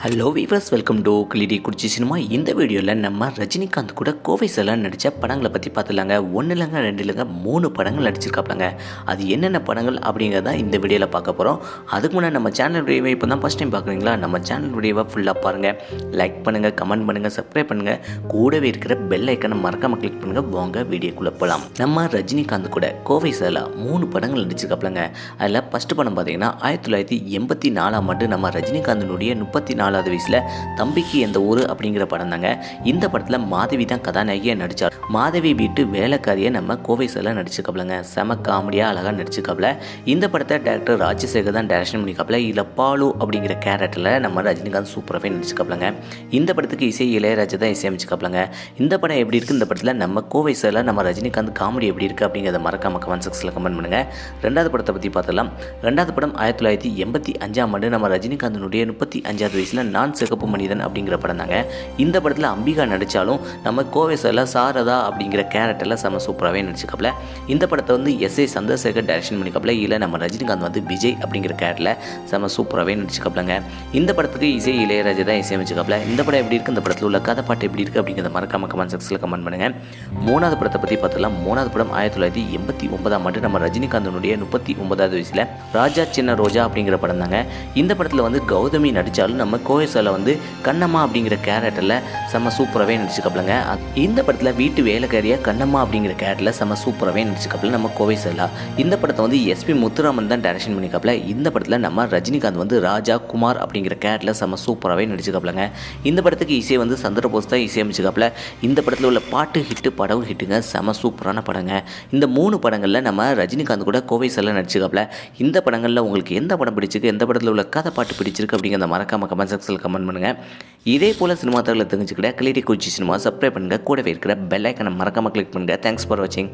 Hello viewers, welcome to கிளிடி குடிச்சி cinema. இந்த வீடியோவில் நம்ம ரஜினிகாந்த் கூட கோவை சரளா நடித்த படங்களை பற்றி பார்த்துலாங்க. 1 இல்லைங்க 2 இல்லைங்க 3 படங்கள் நடிச்சிருக்காப்லங்க. அது என்னென்ன படங்கள் அப்படிங்கிறத இந்த வீடியோவில் பார்க்க போகிறோம். அதுக்கு முன்னாடி நம்ம சேனல் வீடியோவை இப்போ தான் ஃபஸ்ட் டைம் பார்க்குறீங்களா, நம்ம சேனல் வீடியோவை ஃபுல்லாக பாருங்கள், லைக் பண்ணுங்கள், கமெண்ட் பண்ணுங்கள், சப்ஸ்கிரைப் பண்ணுங்கள், கூடவே இருக்கிற பெல் ஐக்கனை மறக்காமல் கிளிக் பண்ணுங்கள். வாங்க வீடியோக்குள்ளே போகலாம். நம்ம ரஜினிகாந்த் கூட கோவை சரளா 3 படங்கள் நடிச்சிருக்காப்லங்க. அதில் ஃபஸ்ட்டு படம் பார்த்தீங்கன்னா 1984ஆம் ஆண்டு நம்ம ரஜினிகாந்தினுடைய 34வது வயசில் தம்பிக்கு எந்த ஊர் அப்படிங்கிற படம் தாங்க. இந்த படத்தில் மாதவி தான் கதாநாயகியை நடித்தார். மாதவி வீட்டு வேலைக்காரியை நம்ம கோவை சரளா நடிச்சிருக்காப்லங்க. செம காமெடியாக அழகாக நடிச்சிருக்காப்ல. இந்த படத்தை டேரக்டர் ராஜசேகர் தான் டைரக்ஷன் பண்ணிக்காப்ல. இதில் பாலு அப்படிங்கிற கேரக்டரில் நம்ம ரஜினிகாந்த் சூப்பராகவே நடிச்சிருக்காப்லங்க. இந்த படத்துக்கு இசை இளையராஜா தான் இசையமைச்சிக்காப்லங்க. இந்த படம் எப்படி இருக்குது, இந்த படத்தில் நம்ம கோவை சரளா நம்ம ரஜினிகாந்த் காமெடி எப்படி இருக்குது அப்படிங்கிறத மறக்காம கமெண்ட் செக்ஷனில் கமெண்ட் பண்ணுங்கள். ரெண்டாவது படத்தை பற்றி பார்த்துலாம். ரெண்டாவது படம் 1985ஆம் ஆண்டு நம்ம ரஜினிகாந்தினுடைய 35வது வயசில் நான் சிகப்பு மனிதன் அப்படிங்கிற படம் தாங்க. இந்த படத்தில் அம்பிகா நடித்தாலும் நம்ம கோவை சரளா சாரதா அப்படிங்கிற கேரக்டரில் செம சூப்பராகவே நடிச்சிருக்காப்ல. இந்த படத்தை வந்து எஸ்.ஏ. சந்திரசேகர் டைரக்ஷன் பண்ணிக்காப்ல. இல்லை நம்ம ரஜினிகாந்த் வந்து விஜய் அப்படிங்கிற கேரக்டரில் செம சூப்பராகவே நடிச்சிருக்காப்லங்க. இந்த படத்துக்கு இசை இளையராஜா தான் இசையமைச்சிருக்காப்ல. இந்த படம் எப்படி இருக்குது, இந்த படத்தில் உள்ள கதை பாட்டு எப்படி இருக்குது அப்படிங்கிறத மறக்காம கமெண்ட் செக்ஷனில் கமெண்ட் பண்ணுங்கள். மூணாவது படத்தை பற்றி பார்த்துலாம். மூணாவது படம் 1989ஆம் ஆண்டு நம்ம ரஜினிகாந்தனுடைய 39வது வயசில் ராஜா சின்ன ரோஜா அப்படிங்கிற படம் தாங்க. இந்த படத்தில் வந்து கௌதமி நடித்தாலும் நம்ம கோவை சரளா வந்து கண்ணம்மா அப்படிங்கிற கேரக்டரில் செம்ம சூப்பராகவே நடிச்சிருக்காப்லங்க. இந்த படத்தில் வீட்டு வேலைக்காரியாக கண்ணம்மா அப்படிங்கிற கேரக்டரில் செம்ம சூப்பராகவே நடிச்சிருக்காப்ல நம்ம கோவை சரளா. இந்த படத்தை வந்து எஸ்பி முத்துராமன் தான் டைரக்ஷன் பண்ணிக்காப்ல. இந்த படத்தில் நம்ம ரஜினிகாந்த் வந்து ராஜா குமார் அப்படிங்கிற கேரக்டரில் செம்ம சூப்பராகவே நடிச்சிருக்காப்லங்க. இந்த படத்துக்கு இசை வந்து சந்திரபோஸ் தான் இசையமைச்சிருக்காப்ல. இந்த படத்தில் உள்ள பாட்டு ஹிட்டு, படம் ஹிட்டுங்க, செம்ம சூப்பரான படங்க. இந்த 3 படங்களில் நம்ம ரஜினிகாந்த் கூட கோவை சரளா நடிச்சிருக்காப்ல. இந்த படங்களில் உங்களுக்கு எந்த படம் பிடிச்சிருக்கு, எந்த படத்தில் உள்ள கதை பாட்டு பிடிச்சிருக்கு அப்படிங்கிறத மறக்காம கமெண்ட் செக்ஷனில் கமெண்ட் பண்ணுங்கள். இதே போல் சினிமா தகவலை தெரிஞ்சுக்கிட்ட கிளிடி குச்சி சினிமா சப்ஸ்கிரைப் பண்ணுங்கள். கூடவே இருக்கிற பெல் ஐக்கனை மறக்காமல் கிளிக் பண்ணுங்கள். தேங்க்ஸ் ஃபார் வாட்சிங்.